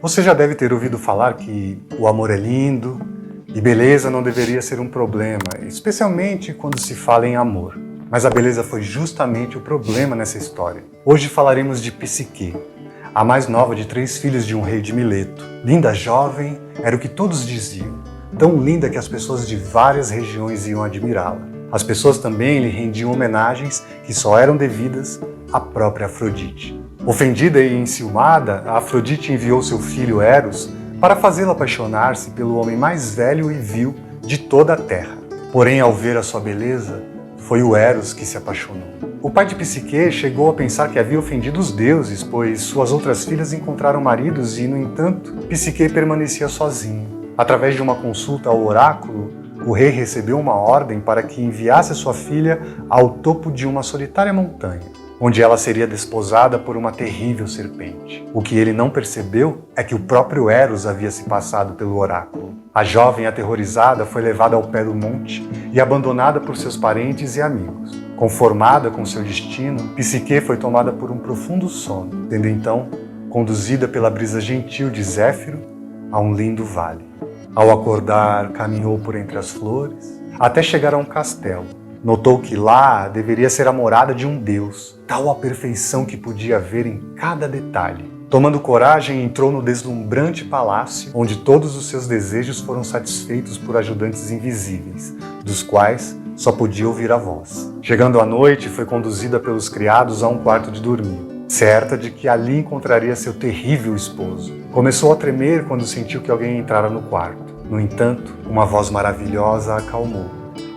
Você já deve ter ouvido falar que o amor é lindo e beleza não deveria ser um problema, especialmente quando se fala em amor. Mas a beleza foi justamente o problema nessa história. Hoje falaremos de Psique, a mais nova de 3 filhos de um rei de Mileto. Linda jovem, era o que todos diziam. Tão linda que as pessoas de várias regiões iam admirá-la. As pessoas também lhe rendiam homenagens que só eram devidas à própria Afrodite. Ofendida e enciumada, a Afrodite enviou seu filho Eros para fazê-la apaixonar-se pelo homem mais velho e vil de toda a terra. Porém, ao ver a sua beleza, foi o Eros que se apaixonou. O pai de Psique chegou a pensar que havia ofendido os deuses, pois suas outras filhas encontraram maridos e, no entanto, Psique permanecia sozinho. Através de uma consulta ao oráculo, o rei recebeu uma ordem para que enviasse sua filha ao topo de uma solitária montanha, onde ela seria desposada por uma terrível serpente. O que ele não percebeu é que o próprio Eros havia se passado pelo oráculo. A jovem, aterrorizada, foi levada ao pé do monte e abandonada por seus parentes e amigos. Conformada com seu destino, Psique foi tomada por um profundo sono, sendo então conduzida pela brisa gentil de Zéfiro a um lindo vale. Ao acordar, caminhou por entre as flores, até chegar a um castelo. Notou que lá deveria ser a morada de um deus, tal a perfeição que podia ver em cada detalhe. Tomando coragem, entrou no deslumbrante palácio, onde todos os seus desejos foram satisfeitos por ajudantes invisíveis, dos quais só podia ouvir a voz. Chegando à noite, foi conduzida pelos criados a um quarto de dormir, certa de que ali encontraria seu terrível esposo. Começou a tremer quando sentiu que alguém entrara no quarto. No entanto, uma voz maravilhosa a acalmou.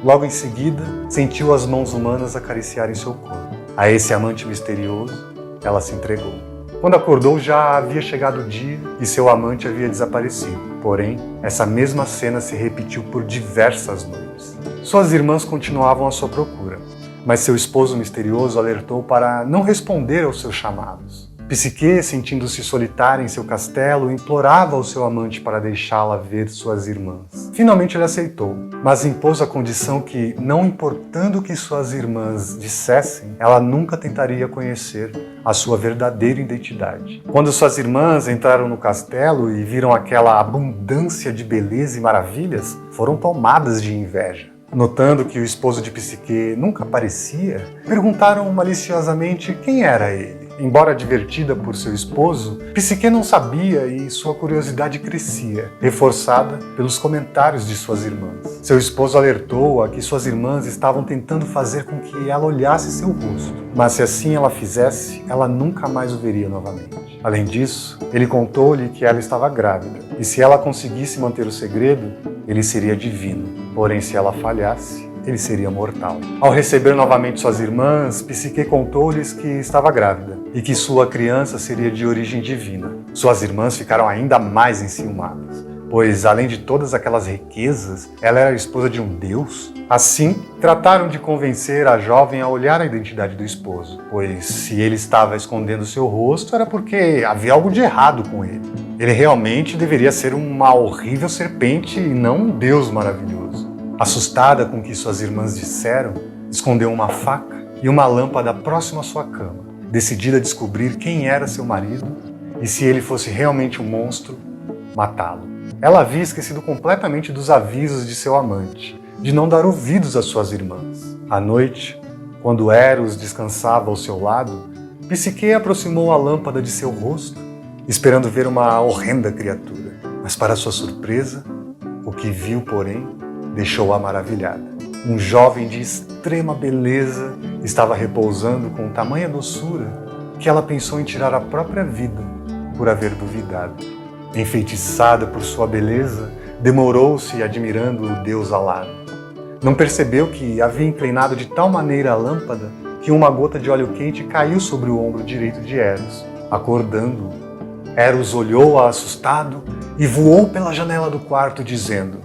Logo em seguida, sentiu as mãos humanas acariciarem seu corpo. A esse amante misterioso, ela se entregou. Quando acordou, já havia chegado o dia e seu amante havia desaparecido. Porém, essa mesma cena se repetiu por diversas noites. Suas irmãs continuavam à sua procura, mas seu esposo misterioso alertou para não responder aos seus chamados. Psique, sentindo-se solitária em seu castelo, implorava ao seu amante para deixá-la ver suas irmãs. Finalmente ele aceitou, mas impôs a condição que, não importando o que suas irmãs dissessem, ela nunca tentaria conhecer a sua verdadeira identidade. Quando suas irmãs entraram no castelo e viram aquela abundância de beleza e maravilhas, foram tomadas de inveja. Notando que o esposo de Psique nunca aparecia, perguntaram maliciosamente quem era ele. Embora divertida por seu esposo, Psique não sabia e sua curiosidade crescia, reforçada pelos comentários de suas irmãs. Seu esposo alertou-a que suas irmãs estavam tentando fazer com que ela olhasse seu rosto, mas se assim ela fizesse, ela nunca mais o veria novamente. Além disso, ele contou-lhe que ela estava grávida, e se ela conseguisse manter o segredo, ele seria divino. Porém, se ela falhasse, ele seria mortal. Ao receber novamente suas irmãs, Psique contou-lhes que estava grávida e que sua criança seria de origem divina. Suas irmãs ficaram ainda mais enciumadas, pois, além de todas aquelas riquezas, ela era a esposa de um deus. Assim, trataram de convencer a jovem a olhar a identidade do esposo, pois se ele estava escondendo seu rosto era porque havia algo de errado com ele. Ele realmente deveria ser uma horrível serpente e não um deus maravilhoso. Assustada com o que suas irmãs disseram, escondeu uma faca e uma lâmpada próximo à sua cama, decidida a descobrir quem era seu marido e, se ele fosse realmente um monstro, matá-lo. Ela havia esquecido completamente dos avisos de seu amante, de não dar ouvidos às suas irmãs. À noite, quando Eros descansava ao seu lado, Psique aproximou a lâmpada de seu rosto, esperando ver uma horrenda criatura. Mas, para sua surpresa, o que viu, porém, deixou-a maravilhada. Um jovem de extrema beleza estava repousando com tamanha doçura que ela pensou em tirar a própria vida por haver duvidado. Enfeitiçada por sua beleza, demorou-se admirando o deus alado. Não percebeu que havia inclinado de tal maneira a lâmpada que uma gota de óleo quente caiu sobre o ombro direito de Eros, acordando-o. Eros olhou-a assustado e voou pela janela do quarto, dizendo: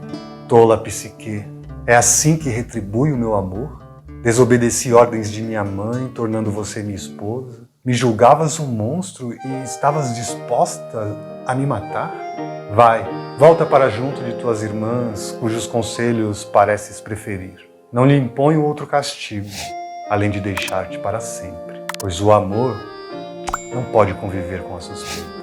"Tola Psique, é assim que retribui o meu amor? Desobedeci ordens de minha mãe, tornando você minha esposa? Me julgavas um monstro e estavas disposta a me matar? Vai, volta para junto de tuas irmãs, cujos conselhos pareces preferir. Não lhe imponho outro castigo, além de deixar-te para sempre, pois o amor não pode conviver com a suspeita."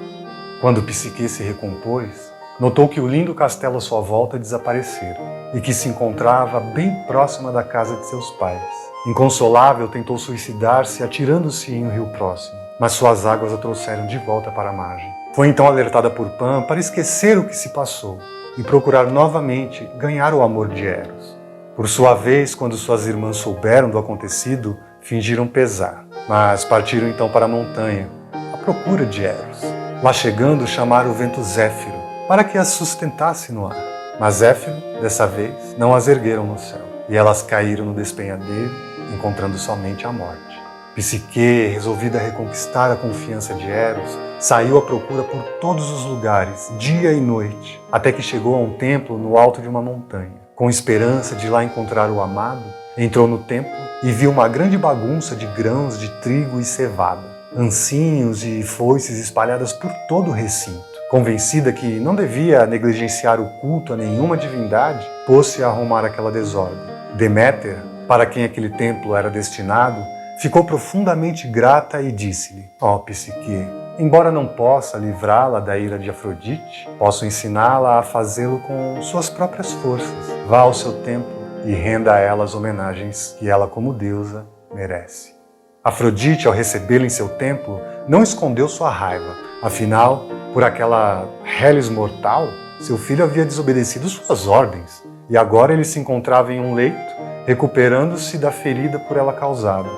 Quando Psique se recompôs, notou que o lindo castelo à sua volta desaparecera e que se encontrava bem próxima da casa de seus pais. Inconsolável, tentou suicidar-se atirando-se em um rio próximo, mas suas águas a trouxeram de volta para a margem. Foi então alertada por Pan para esquecer o que se passou e procurar novamente ganhar o amor de Eros. Por sua vez, quando suas irmãs souberam do acontecido, fingiram pesar, mas partiram então para a montanha, à procura de Eros. Lá chegando, chamaram o vento Zéfiro para que as sustentasse no ar. Mas Zéfiro, dessa vez, não as ergueram no céu, e elas caíram no despenhadeiro, encontrando somente a morte. Psique, resolvida a reconquistar a confiança de Eros, saiu à procura por todos os lugares, dia e noite, até que chegou a um templo no alto de uma montanha. Com esperança de lá encontrar o amado, entrou no templo e viu uma grande bagunça de grãos de trigo e cevada, ancinhos e foices espalhadas por todo o recinto. Convencida que não devia negligenciar o culto a nenhuma divindade, pôs-se a arrumar aquela desordem. Deméter, para quem aquele templo era destinado, ficou profundamente grata e disse-lhe: ó Psique, embora não possa livrá-la da ira de Afrodite, posso ensiná-la a fazê-lo com suas próprias forças. Vá ao seu templo e renda a ela as homenagens que ela, como deusa, merece. Afrodite, ao recebê-lo em seu templo, não escondeu sua raiva. Afinal, por aquela reles mortal, seu filho havia desobedecido suas ordens, e agora ele se encontrava em um leito, recuperando-se da ferida por ela causada.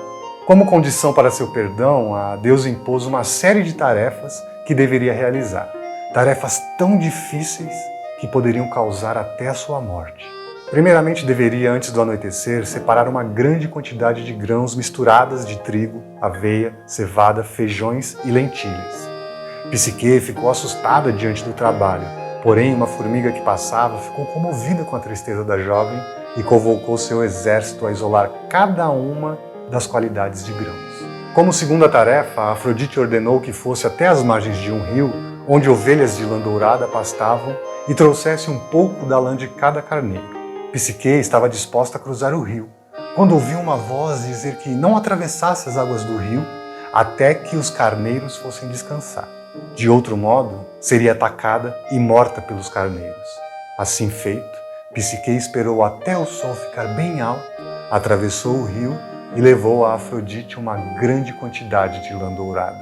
Como condição para seu perdão, a deusa impôs uma série de tarefas que deveria realizar. Tarefas tão difíceis que poderiam causar até a sua morte. Primeiramente, deveria, antes do anoitecer, separar uma grande quantidade de grãos misturadas de trigo, aveia, cevada, feijões e lentilhas. Psique ficou assustada diante do trabalho, porém uma formiga que passava ficou comovida com a tristeza da jovem e convocou seu exército a isolar cada uma das qualidades de grãos. Como segunda tarefa, Afrodite ordenou que fosse até as margens de um rio, onde ovelhas de lã dourada pastavam, e trouxesse um pouco da lã de cada carneiro. Psique estava disposta a cruzar o rio, quando ouviu uma voz dizer que não atravessasse as águas do rio até que os carneiros fossem descansar. De outro modo, seria atacada e morta pelos carneiros. Assim feito, Psique esperou até o sol ficar bem alto, atravessou o rio e levou a Afrodite uma grande quantidade de lã dourada.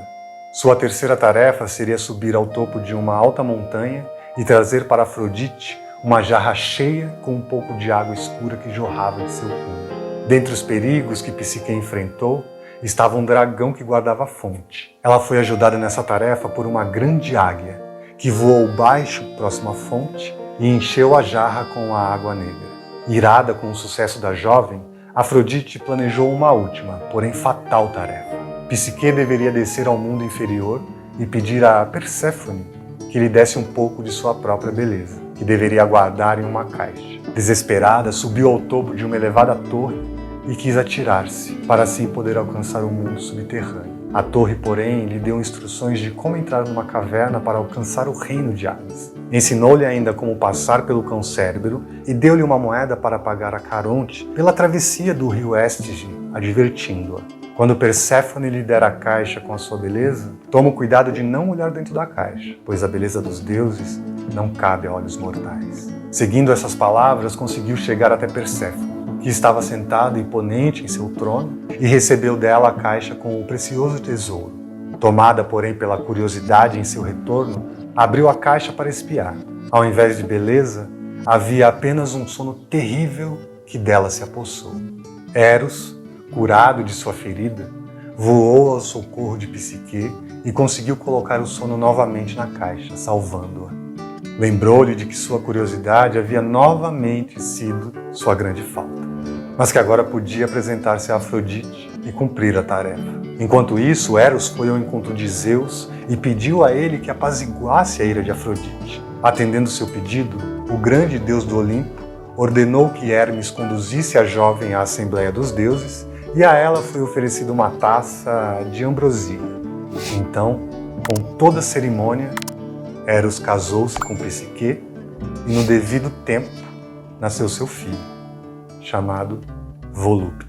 Sua terceira tarefa seria subir ao topo de uma alta montanha e trazer para Afrodite uma jarra cheia com um pouco de água escura que jorrava de seu fundo. Dentre os perigos que Psique enfrentou, estava um dragão que guardava a fonte. Ela foi ajudada nessa tarefa por uma grande águia, que voou baixo próximo à fonte e encheu a jarra com a água negra. Irada com o sucesso da jovem, Afrodite planejou uma última, porém fatal tarefa. Psique deveria descer ao mundo inferior e pedir a Perséfone que lhe desse um pouco de sua própria beleza, que deveria guardar em uma caixa. Desesperada, subiu ao topo de uma elevada torre e quis atirar-se, para assim poder alcançar o mundo subterrâneo. A torre, porém, lhe deu instruções de como entrar numa caverna para alcançar o reino de Hades. Ensinou-lhe ainda como passar pelo cão Cérbero e deu-lhe uma moeda para pagar a Caronte pela travessia do rio Estige, advertindo-a: quando Perséfone lhe der a caixa com a sua beleza, toma o cuidado de não olhar dentro da caixa, pois a beleza dos deuses não cabe a olhos mortais. Seguindo essas palavras, conseguiu chegar até Perséfone, que estava sentada imponente em seu trono, e recebeu dela a caixa com o precioso tesouro. Tomada, porém, pela curiosidade em seu retorno, abriu a caixa para espiar. Ao invés de beleza, havia apenas um sono terrível que dela se apossou. Eros, curado de sua ferida, voou ao socorro de Psique e conseguiu colocar o sono novamente na caixa, salvando-a. Lembrou-lhe de que sua curiosidade havia novamente sido sua grande falta, mas que agora podia apresentar-se a Afrodite e cumprir a tarefa. Enquanto isso, Eros foi ao encontro de Zeus e pediu a ele que apaziguasse a ira de Afrodite. Atendendo seu pedido, o grande deus do Olimpo ordenou que Hermes conduzisse a jovem à Assembleia dos Deuses e a ela foi oferecida uma taça de ambrosia. Então, com toda a cerimônia, Eros casou-se com Psique e no devido tempo nasceu seu filho, chamado Volúpio.